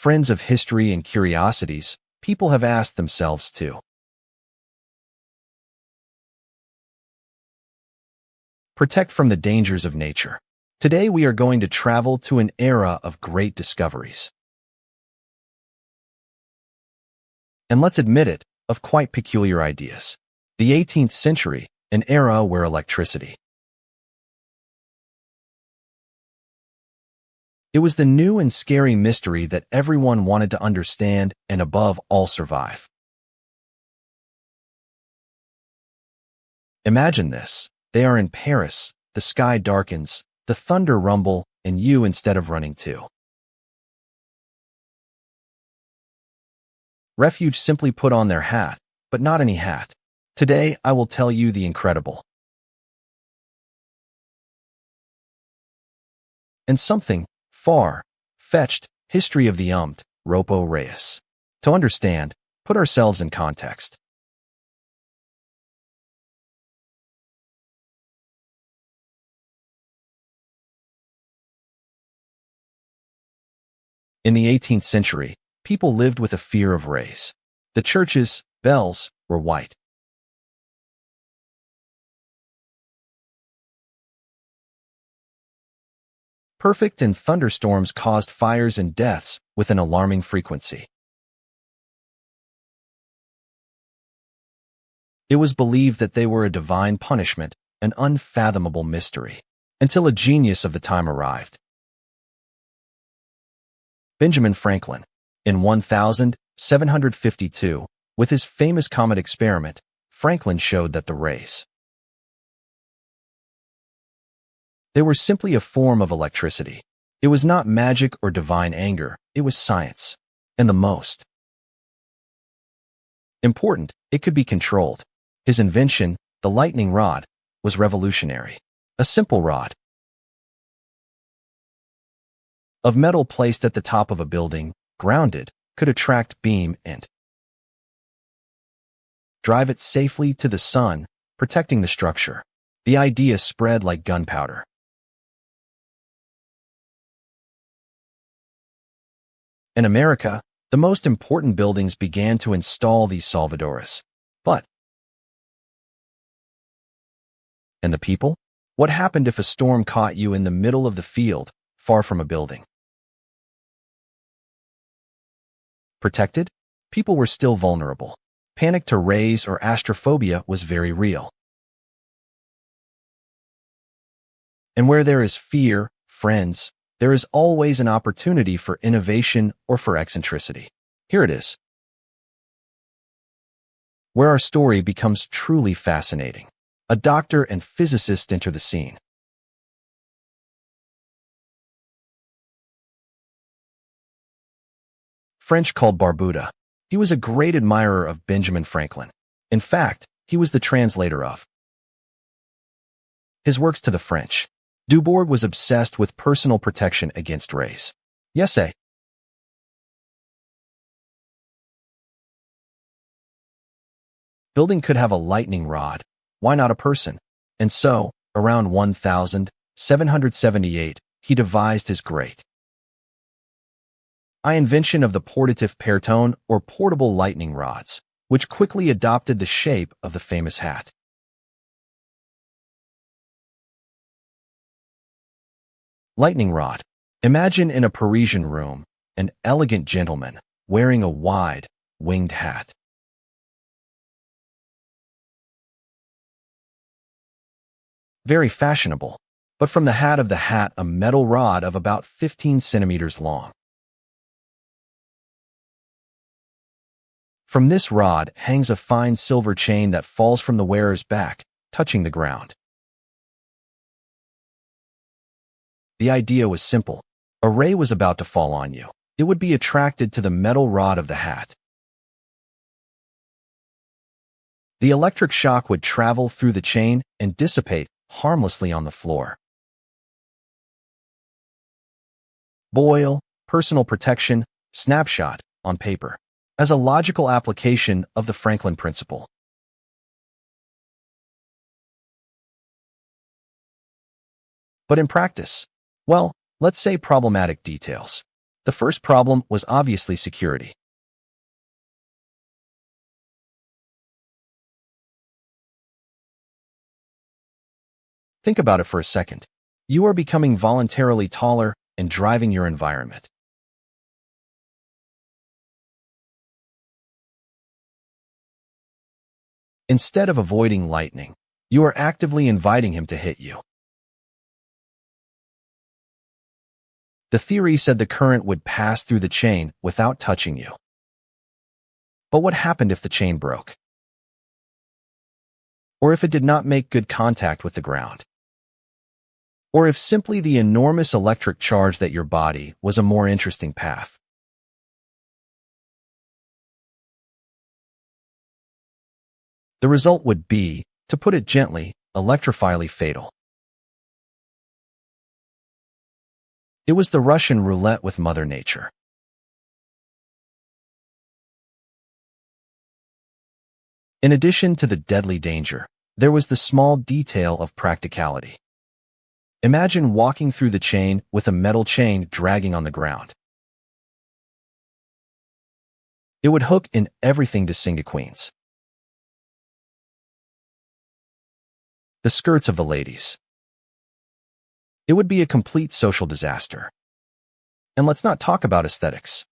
friends of history and curiosities, people have asked themselves too. Protect from the dangers of nature. Today we are going to travel to an era of great discoveries. And let's admit it, of quite peculiar ideas. The 18th century, an era where electricity. It was the new and scary mystery that everyone wanted to understand and above all survive. Imagine this. They are in Paris, the sky darkens, the thunder rumble, and you instead of running too. Refuge simply put on their hat, but not any hat. Today I will tell you the incredible. And something far-fetched history of the Ropo Reyes. To understand, put ourselves in context. In the 18th century, people lived with a fear of rays. The churches' bells were white. Perfect, and thunderstorms caused fires and deaths with an alarming frequency. It was believed that they were a divine punishment, an unfathomable mystery, until a genius of the time arrived. Benjamin Franklin, in 1752, with his famous comet experiment, Franklin showed that the rays, they were simply a form of electricity. It was not magic or divine anger, it was science. And the most important, it could be controlled. His invention, the lightning rod, was revolutionary. A simple rod of metal placed at the top of a building, grounded, could attract beam and drive it safely to the sun, protecting the structure. The idea spread like gunpowder. In America, the most important buildings began to install these salvadores. And the people? What happened if a storm caught you in the middle of the field, far from a building? Protected? People were still vulnerable. Panic to rays or astrophobia was very real. And where there is fear, friends, there is always an opportunity for innovation or for eccentricity. Here it is, where our story becomes truly fascinating. A doctor and physicist enter the scene. French called Barbuda. He was a great admirer of Benjamin Franklin. In fact, he was the translator of his works to the French. Dubourg was obsessed with personal protection against rays. Yes, a building could have a lightning rod. Why not a person? And so, around 1778, he devised his great invention of the portative pertone, or portable lightning rods, which quickly adopted the shape of the famous hat. Lightning rod. Imagine in a Parisian room, an elegant gentleman wearing a wide, winged hat. Very fashionable, but from the hat of the hat a metal rod of about 15 centimeters long. From this rod hangs a fine silver chain that falls from the wearer's back, touching the ground. The idea was simple. A ray was about to fall on you. It would be attracted to the metal rod of the hat. The electric shock would travel through the chain and dissipate harmlessly on the floor. Boyle, personal protection, snapshot, on paper, as a logical application of the Franklin principle. But in practice, well, let's say problematic details. The The first problem was obviously security. Think about it for a second. You are becoming voluntarily taller and driving your environment. Instead of avoiding lightning, you are actively inviting him to hit you. The theory said the current would pass through the chain without touching you. But what happened if the chain broke? Or if it did not make good contact with the ground? Or if simply the enormous electric charge that your body was a more interesting path? The result would be, to put it gently, electrifyingly fatal. It was the Russian roulette with Mother Nature. In addition to the deadly danger, there was the small detail of practicality. Imagine walking through the chain with a metal chain dragging on the ground. It would hook in everything to Singa Queens. The skirts of the ladies. It would be a complete social disaster. And let's not talk about aesthetics.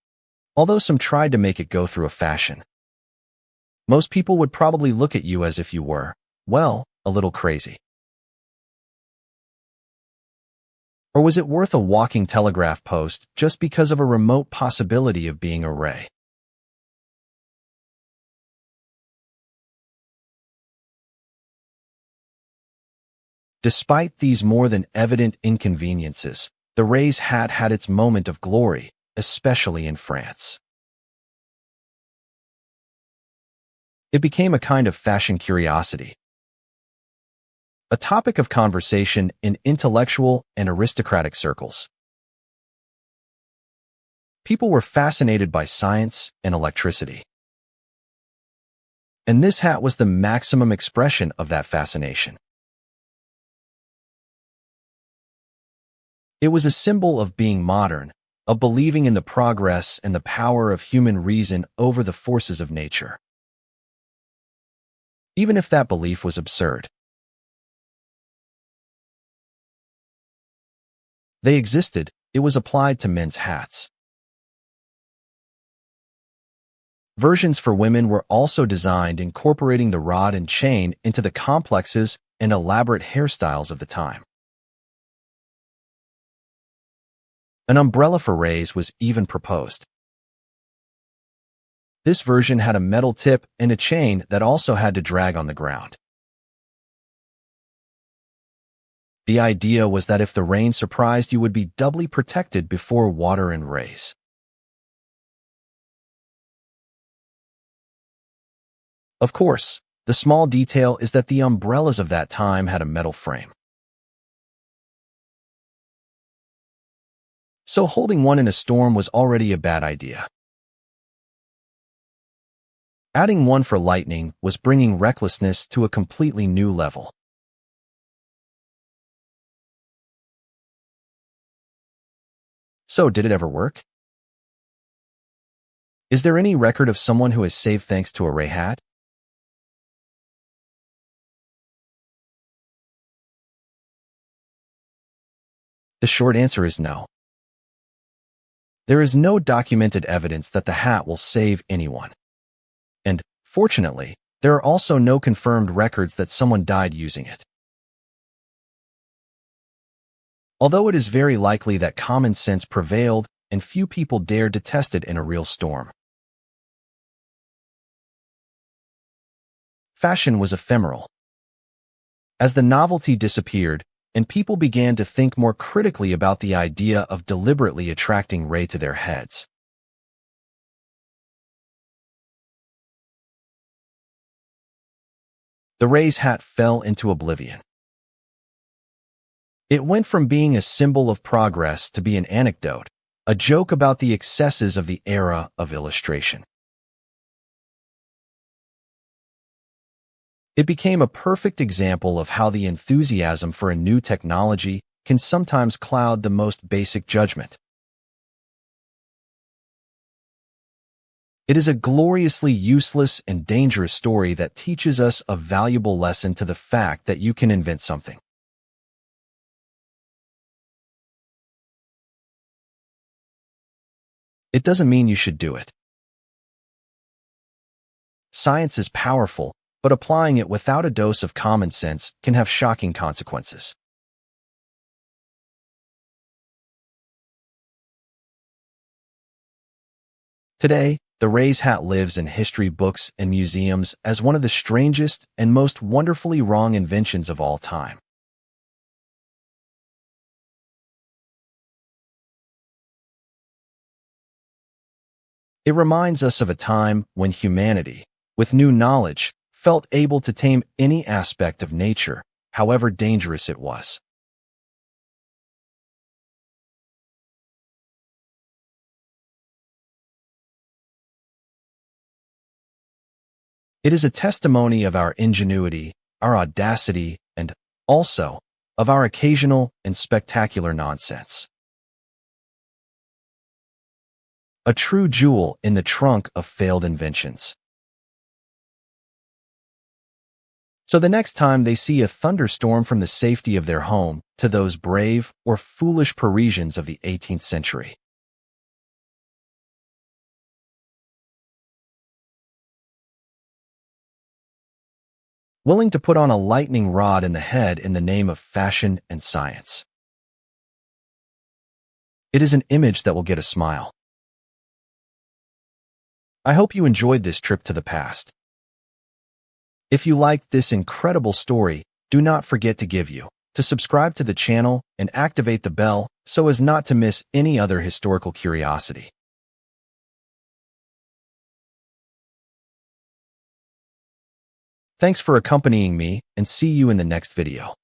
Although some tried to make it go through a fashion, most people would probably look at you as if you were, well, a little crazy. Or was it worth a walking telegraph post just because of a remote possibility of being a ray? Despite these more than evident inconveniences, the Ray's hat had its moment of glory, especially in France. It became a kind of fashion curiosity, a topic of conversation in intellectual and aristocratic circles. People were fascinated by science and electricity. And this hat was the maximum expression of that fascination. It was a symbol of being modern, of believing in the progress and the power of human reason over the forces of nature. Even if that belief was absurd. They existed, it was applied to men's hats. Versions for women were also designed incorporating the rod and chain into the complexes and elaborate hairstyles of the time. An umbrella for rays was even proposed. This version had a metal tip and a chain that also had to drag on the ground. The idea was that if the rain surprised you would be doubly protected before water and rays. Of course, the small detail is that the umbrellas of that time had a metal frame. So holding one in a storm was already a bad idea. Adding one for lightning was bringing recklessness to a completely new level. So, did it ever work? Is there any record of someone who has saved thanks to a ray hat? The short answer is no. There is no documented evidence that the hat will save anyone. And, fortunately, there are also no confirmed records that someone died using it. Although it is very likely that common sense prevailed and few people dared to test it in a real storm. Fashion was ephemeral. As the novelty disappeared, and people began to think more critically about the idea of deliberately attracting ray to their heads. The ray's hat fell into oblivion. It went from being a symbol of progress to be an anecdote, a joke about the excesses of the era of illustration. It became a perfect example of how the enthusiasm for a new technology can sometimes cloud the most basic judgment. It is a gloriously useless and dangerous story that teaches us a valuable lesson to the fact that you can invent something. It doesn't mean you should do it. Science is powerful, but applying it without a dose of common sense can have shocking consequences. Today, the raised hat lives in history books and museums as one of the strangest and most wonderfully wrong inventions of all time. It reminds us of a time when humanity, with new knowledge, felt able to tame any aspect of nature, however dangerous it was. It is a testimony of our ingenuity, our audacity, and, also, of our occasional and spectacular nonsense. A true jewel in the trunk of failed inventions. So the next time they see a thunderstorm from the safety of their home to those brave or foolish Parisians of the 18th century. Willing to put on a lightning rod in the head in the name of fashion and science. It is an image that will get a smile. I hope you enjoyed this trip to the past. If you liked this incredible story, do not forget to subscribe to the channel and activate the bell so as not to miss any other historical curiosity. Thanks for accompanying me and see you in the next video.